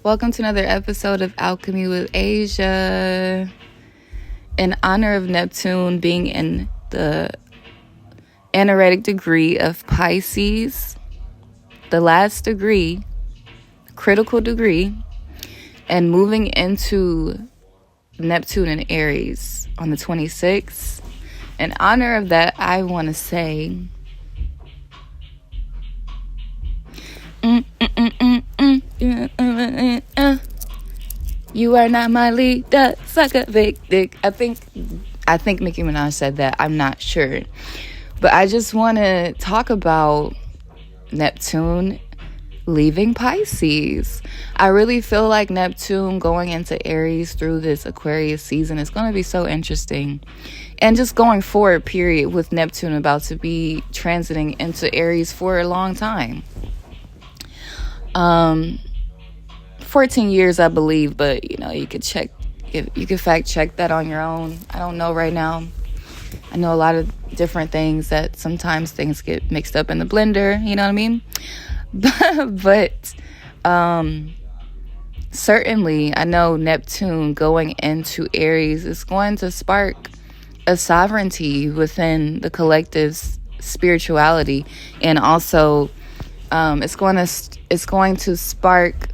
Welcome to another episode of Alchemy with Asia. In honor of Neptune being in the anaretic degree of Pisces, the last degree, critical degree, and moving into Neptune in Aries on the 26th. In honor of that, I want to say... You are not my leader, sucker, big dick. I think Nicki Minaj said that. I'm not sure. But I just want to talk about Neptune leaving Pisces. I really feel like Neptune going into Aries through this Aquarius season is going to be so interesting. And just going forward, period, with Neptune about to be transiting into Aries for a long time. 14 years, I believe, but you could check, you could fact check that on your own. I don't know right now. I know a lot of different things that sometimes things get mixed up in the blender, you know what I mean? But certainly I know Neptune going into Aries is going to spark a sovereignty within the collective's spirituality, and also it's going to spark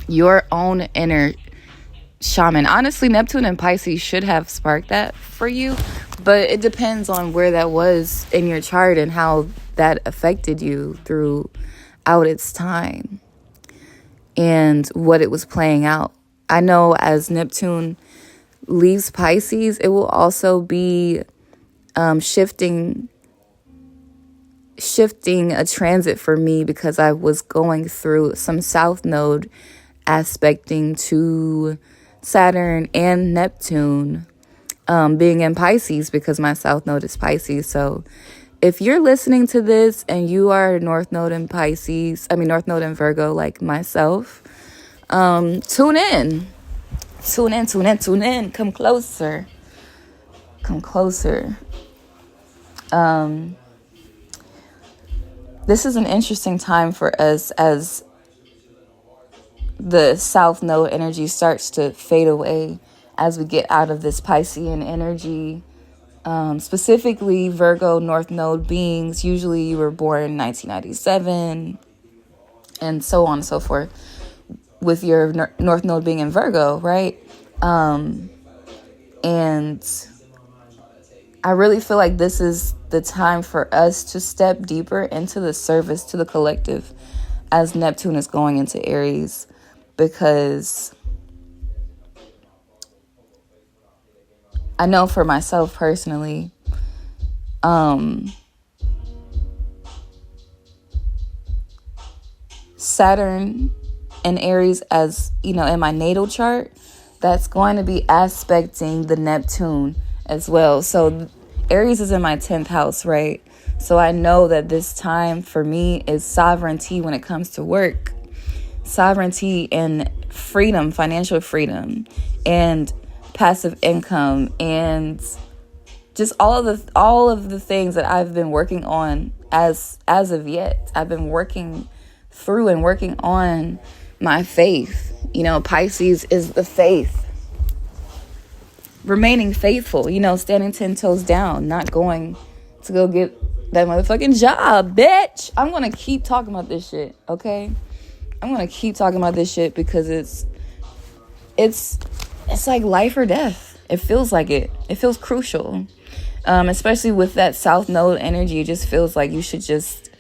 your own inner shaman. Honestly, Neptune and Pisces should have sparked that for you, but it depends on where that was in your chart and how that affected you throughout its time and what it was playing out. I know as Neptune leaves Pisces, it will also be shifting a transit for me, because I was going through some South Node aspecting to Saturn and Neptune being in Pisces, because my South Node is Pisces. So if you're listening to this and you are North Node in Virgo like myself, tune in. Come closer. This is an interesting time for us as the South Node energy starts to fade away as we get out of this Piscean energy. Specifically, Virgo North Node beings, usually you were born in 1997 and so on and so forth, with your North Node being in Virgo, right? And I really feel like this is the time for us to step deeper into the service to the collective as Neptune is going into Aries, because I know for myself personally, Saturn and Aries, as in my natal chart, that's going to be aspecting the Neptune as well. So Aries is in my 10th house, right? So I know that this time for me is sovereignty when it comes to work, sovereignty and freedom, financial freedom, and passive income, and just all of the things that I've been working on as of yet. I've been working through and working on my faith. Pisces is the faith. Remaining faithful, standing 10 toes down, not going to go get that motherfucking job, bitch. I'm going to keep talking about this shit, okay? I'm going to keep talking about this shit because it's like life or death. It feels like it. It feels crucial. Especially with that South Node energy, it just feels like you should just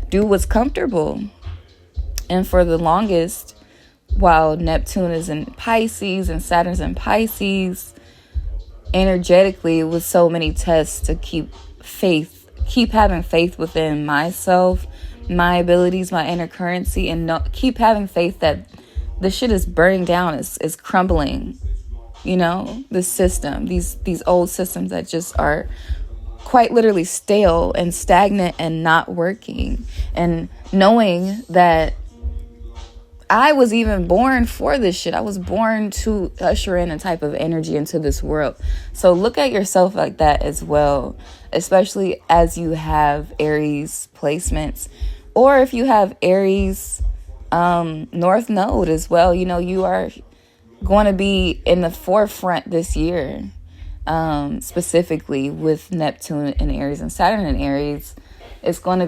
do what's comfortable. And for the longest, while Neptune is in Pisces and Saturn's in Pisces, energetically, with so many tests to keep having faith within myself, my abilities, my inner currency, and keep having faith that the shit is burning down, is crumbling. The system, these old systems that just are quite literally stale and stagnant and not working. And knowing that I was even born for this shit. I was born to usher in a type of energy into this world. So look at yourself like that as well, especially as you have Aries placements, or if you have Aries North Node as well. You know, you are going to be in the forefront this year, specifically with Neptune in Aries and Saturn in Aries. It's going to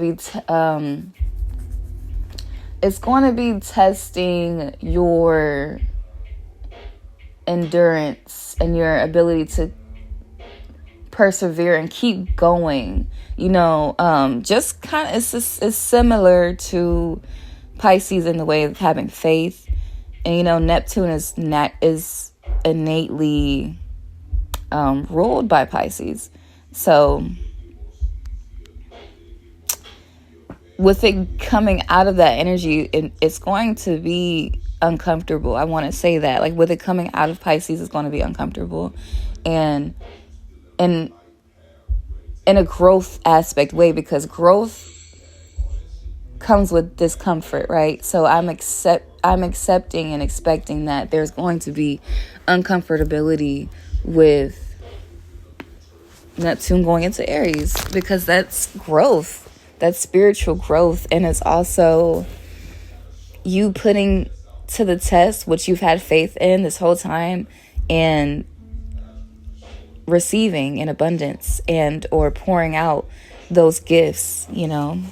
be testing your endurance and your ability to persevere and keep going. You know, just kind of, it's similar to Pisces in the way of having faith. And, you know, Neptune is innately ruled by Pisces. So with it coming out of that energy, it's going to be uncomfortable. I want to say that. Like, with it coming out of Pisces, it's going to be uncomfortable. And in a growth aspect way, because growth comes with discomfort, right? So I'm accepting and expecting that there's going to be uncomfortability with Neptune going into Aries, because that's growth. That's spiritual growth. And it's also you putting to the test what you've had faith in this whole time, and receiving in abundance, and or pouring out those gifts, you know,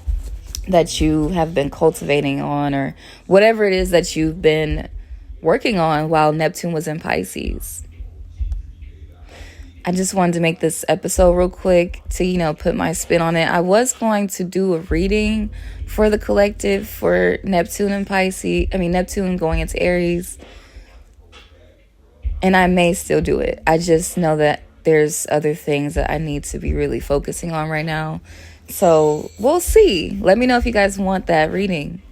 that you have been cultivating on, or whatever it is that you've been working on while Neptune was in Pisces. I just wanted to make this episode real quick to, you know, put my spin on it. I was going to do a reading for the collective for Neptune and Neptune going into Aries. And I may still do it. I just know that there's other things that I need to be really focusing on right now. So we'll see. Let me know if you guys want that reading.